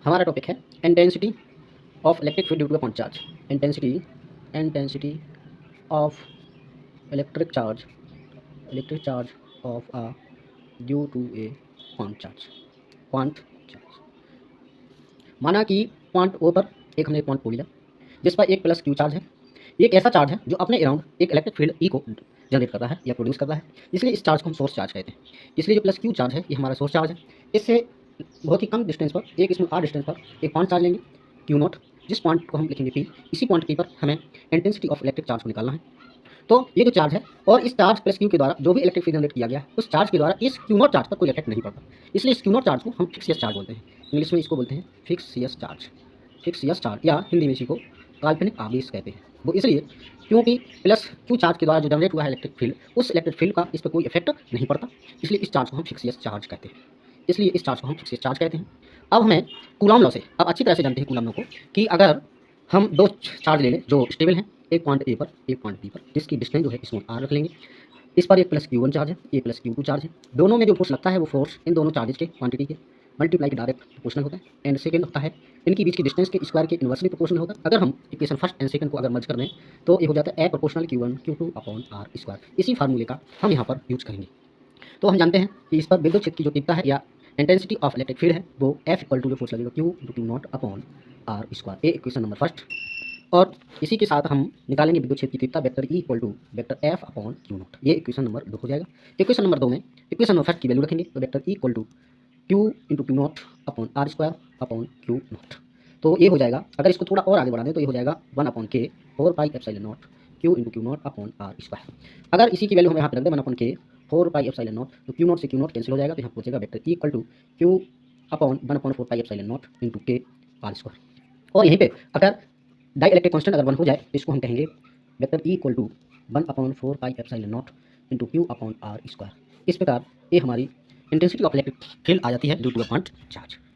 हमारा टॉपिक है intensity of electric field due to a point charge. Intensity of electric charge of a due to a point charge. माना कि point ओ पर एक हमने point ओ लिया जिस पर एक प्लस क्यू चार्ज है। ये एक ऐसा चार्ज है जो अपने अराउंड एक इलेक्ट्रिक फील्ड ई को जनरेट कर रहा है या प्रोड्यूस कर रहा है, इसलिए इस चार्ज को हम सोर्स चार्ज कहते हैं। इसलिए जो प्लस क्यू चार्ज है ये हमारा सोर्स चार्ज है। इससे बहुत ही कम डिस्टेंस पर, एक स्मॉल आर डिस्टेंस पर एक पॉइंट चार्ज लेंगे क्यू नॉट, जिस पॉइंट को हम लिखेंगे पी। इसी पॉइंट पी पर हमें इंटेंसिटी ऑफ इलेक्ट्रिक चार्ज को निकालना है। तो ये जो चार्ज है और इस चार्ज प्लस क्यू के द्वारा जो भी इलेक्ट्रिक फील्ड जनरेट किया गया है उस चार्ज के द्वारा इस क्यू नॉट चार्ज पर कोई इफेक्ट नहीं पड़ता, इसलिए इस क्यू नॉट चार्ज को हम फिक्स यस चार्ज बोलते हैं। इंग्लिश में इसको बोलते हैं फिक्स यस चार्ज या हिंदी में इसी को काल्पनिक आवेश कहते हैं। वो इसलिए क्योंकि प्लस क्यू चार्ज के द्वारा जो जनरेट हुआ है इलेक्ट्रिक फील्ड, उस इलेक्ट्रिक फील्ड का इस पर कोई इफेक्ट नहीं पड़ता, इसलिए इस चार्ज को हम फिक्स यस चार्ज कहते हैं। अब हमें कूलॉम लॉ से अब अच्छी तरह से जानते हैं कूलॉम लॉ को कि अगर हम दो चार्ज ले लें जो स्टेबल हैं, एक पॉइंट ए पर एक पॉइंट बी पर, जिसकी डिस्टेंस जो है स्मॉल आर रख लेंगे। इस पर एक प्लस क्यू वन चार्ज है, एक प्लस क्यू टू चार्ज है। दोनों में जो फोर्स लगता है वो फोर्स इन दोनों चार्जेस के क्वांटिटी के मल्टीप्लाई के डायरेक्ट प्रोपोर्शनल होता है। एंड सेकंड होता है इनके बीच की डिस्टेंस के स्क्वायर के इन्वर्सली प्रोपोर्शनल होता है। अगर हम इक्वेशन फर्स्ट एंड सेकंड को अगर मर्ज कर दें तो ये हो जाता है a proportional Q1 Q2 upon R square. इसी फार्मूले का हम यहाँ पर यूज करेंगे। तो हम जानते हैं कि इस पर विद्युत क्षेत्र की जो तीव्रता है या इंटेंसिटी ऑफ इलेक्ट्रिक फील्ड है वो F इक्वल टू जो फोर्स लगेगा Q not upon R square. A equation number first. और इसी के साथ हम निकालेंगे विद्युत क्षेत्र की तीव्रता vector E equal to vector F upon Q not. ये इक्वेशन नंबर 2 हो जाएगा। इक्वेशन नंबर 2 में इक्वेशन नंबर फर्स्ट की वैल्यू रखेंगे तो vector E equal to Q into Q not upon R square upon Q not. तो ये हो जाएगा, अगर इसको थोड़ा और आगे बढ़ा दें तो ये हो जाएगा 1 upon K 4 pi epsilon not Q into Q not upon R square. अगर इसी की वैल्यू हम यहाँ पे रख दें 1 upon K 4 pi epsilon not, तो क्यू नॉट से क्यू नॉट कैंसिल हो जाएगा, तो यहाँ पहुंचेगा vector E equal to Q upon 1 upon 4 pi epsilon not into K R square. और यहीं पे अगर डाई इलेक्ट्रिक कांस्टेंट अगर 1 हो जाए तो इसको हम कहेंगे vector E equal to 1 upon 4 pi epsilon not into Q upon R square. इस प्रकार ये हमारी इंटेंसिटी ऑफ इलेक्ट्रिक फील्ड आ जाती है due to a point charge.